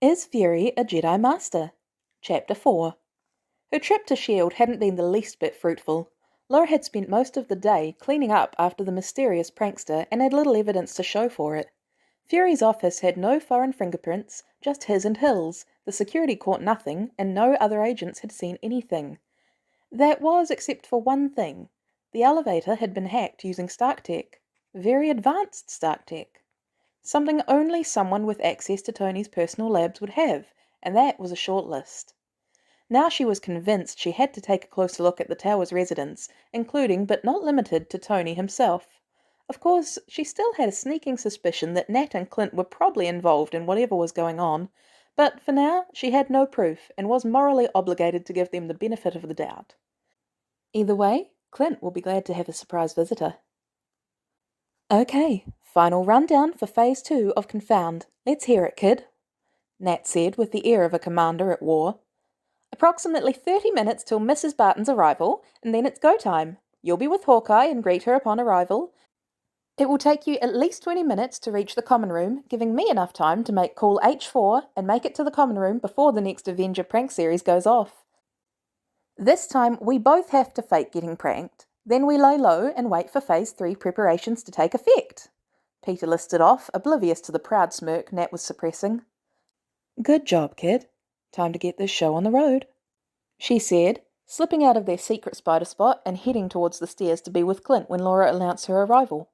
Is Fury a Jedi Master? Chapter 4. Her trip to S.H.I.E.L.D. hadn't been the least bit fruitful. Laura had spent most of the day cleaning up after the mysterious prankster and had little evidence to show for it. Fury's office had no foreign fingerprints, just his and Hill's. The security caught nothing, and no other agents had seen anything. That was except for one thing. The elevator had been hacked using Stark Tech. Very advanced Stark Tech. Something only someone with access to Tony's personal labs would have, and that was a short list. Now she was convinced she had to take a closer look at the tower's residents, including but not limited to Tony himself. Of course, she still had a sneaking suspicion that Nat and Clint were probably involved in whatever was going on, but for now she had no proof and was morally obligated to give them the benefit of the doubt. Either way, Clint will be glad to have a surprise visitor. Okay, final rundown for Phase 2 of Confound. Let's hear it, kid, Nat said with the air of a commander at war. Approximately 30 minutes till Mrs. Barton's arrival, and then it's go time. You'll be with Hawkeye and greet her upon arrival. It will take you at least 20 minutes to reach the common room, giving me enough time to make call H4 and make it to the common room before the next Avenger prank series goes off. This time we both have to fake getting pranked. Then we lay low and wait for Phase 3 preparations to take effect. Peter listed off, oblivious to the proud smirk Nat was suppressing. Good job, kid. Time to get this show on the road, she said, slipping out of their secret spider spot and heading towards the stairs to be with Clint when Laura announced her arrival.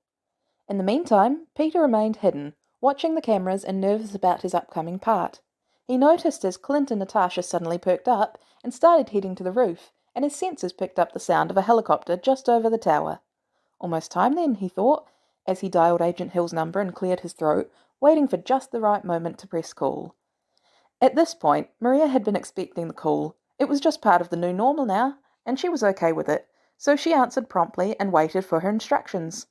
In the meantime, Peter remained hidden, watching the cameras and nervous about his upcoming part. He noticed as Clint and Natasha suddenly perked up and started heading to the roof, and his senses picked up the sound of a helicopter just over the tower. Almost time then, he thought, as he dialed Agent Hill's number and cleared his throat, waiting for just the right moment to press call. At this point, Maria had been expecting the call. It was just part of the new normal now, and she was okay with it, so she answered promptly and waited for her instructions.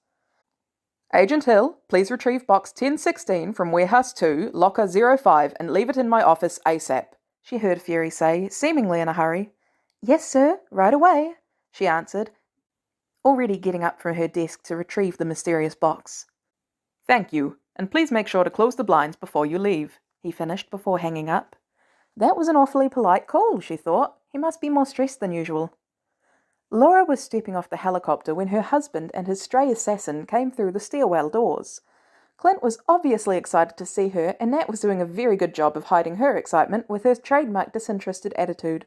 Agent Hill, please retrieve box 1016 from Warehouse 2, Locker 05, and leave it in my office ASAP, she heard Fury say, seemingly in a hurry. Yes, sir, right away, she answered, already getting up from her desk to retrieve the mysterious box. Thank you, and please make sure to close the blinds before you leave, he finished before hanging up. That was an awfully polite call, she thought. He must be more stressed than usual. Laura was stepping off the helicopter when her husband and his stray assassin came through the stairwell doors. Clint was obviously excited to see her, and Nat was doing a very good job of hiding her excitement with her trademark disinterested attitude.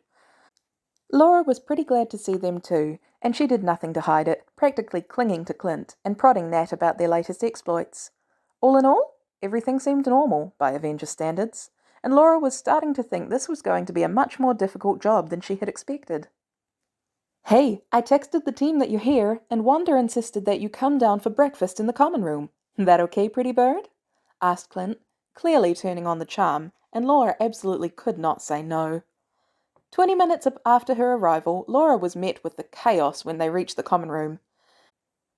Laura was pretty glad to see them too, and she did nothing to hide it, practically clinging to Clint and prodding Nat about their latest exploits. All in all, everything seemed normal by Avenger standards, and Laura was starting to think this was going to be a much more difficult job than she had expected. Hey, I texted the team that you're here, and Wanda insisted that you come down for breakfast in the common room. That okay, pretty bird? Asked Clint, clearly turning on the charm, and Laura absolutely could not say no. 20 minutes after her arrival, Laura was met with the chaos when they reached the common room.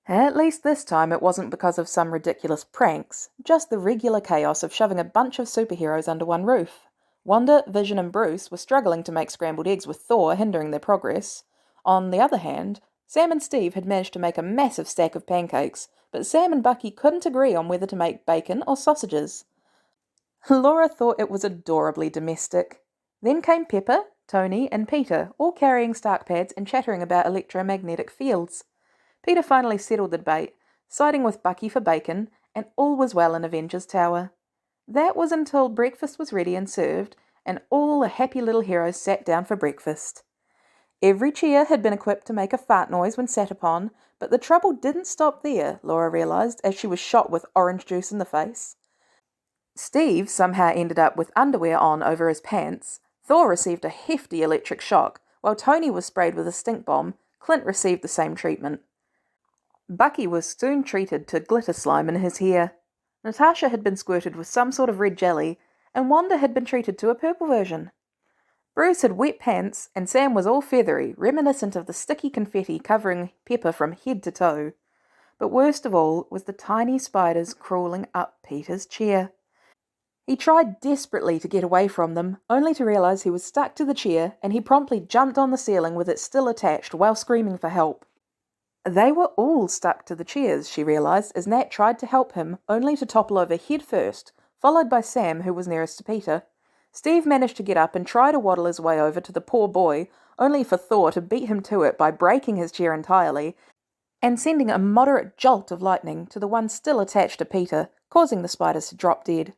At least this time it wasn't because of some ridiculous pranks, just the regular chaos of shoving a bunch of superheroes under one roof. Wanda, Vision and Bruce were struggling to make scrambled eggs with Thor, hindering their progress. On the other hand, Sam and Steve had managed to make a massive stack of pancakes, but Sam and Bucky couldn't agree on whether to make bacon or sausages. Laura thought it was adorably domestic. Then came Pepper, Tony and Peter, all carrying Stark pads and chattering about electromagnetic fields. Peter finally settled the debate, siding with Bucky for bacon, and all was well in Avengers Tower. That was until breakfast was ready and served, and all the happy little heroes sat down for breakfast. Every chair had been equipped to make a fart noise when sat upon, but the trouble didn't stop there, Laura realised, as she was shot with orange juice in the face. Steve somehow ended up with underwear on over his pants. Thor received a hefty electric shock, while Tony was sprayed with a stink bomb. Clint received the same treatment. Bucky was soon treated to glitter slime in his hair. Natasha had been squirted with some sort of red jelly, and Wanda had been treated to a purple version. Bruce had wet pants, and Sam was all feathery, reminiscent of the sticky confetti covering Pepper from head to toe. But worst of all was the tiny spiders crawling up Peter's chair. He tried desperately to get away from them, only to realise he was stuck to the chair, and he promptly jumped on the ceiling with it still attached while screaming for help. They were all stuck to the chairs, she realised, as Nat tried to help him, only to topple over head first, followed by Sam, who was nearest to Peter. Steve managed to get up and try to waddle his way over to the poor boy, only for Thor to beat him to it by breaking his chair entirely and sending a moderate jolt of lightning to the one still attached to Peter, causing the spiders to drop dead.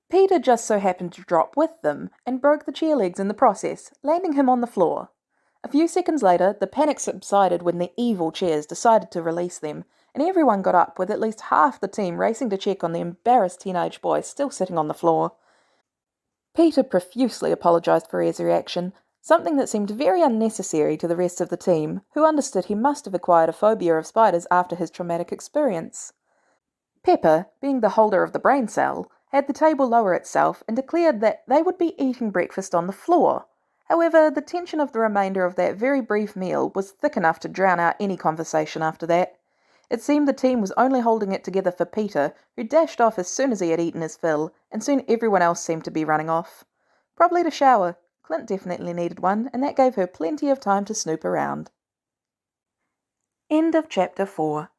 Peter just so happened to drop with them and broke the chair legs in the process, landing him on the floor. A few seconds later, the panic subsided when the evil chairs decided to release them, and everyone got up with at least half the team racing to check on the embarrassed teenage boy still sitting on the floor. Peter profusely apologised for his reaction, something that seemed very unnecessary to the rest of the team, who understood he must have acquired a phobia of spiders after his traumatic experience. Pepper, being the holder of the brain cell, had the table lower itself and declared that they would be eating breakfast on the floor. However, the tension of the remainder of that very brief meal was thick enough to drown out any conversation after that. It seemed the team was only holding it together for Peter, who dashed off as soon as he had eaten his fill, and soon everyone else seemed to be running off. Probably to shower. Clint definitely needed one, and that gave her plenty of time to snoop around. End of Chapter 4.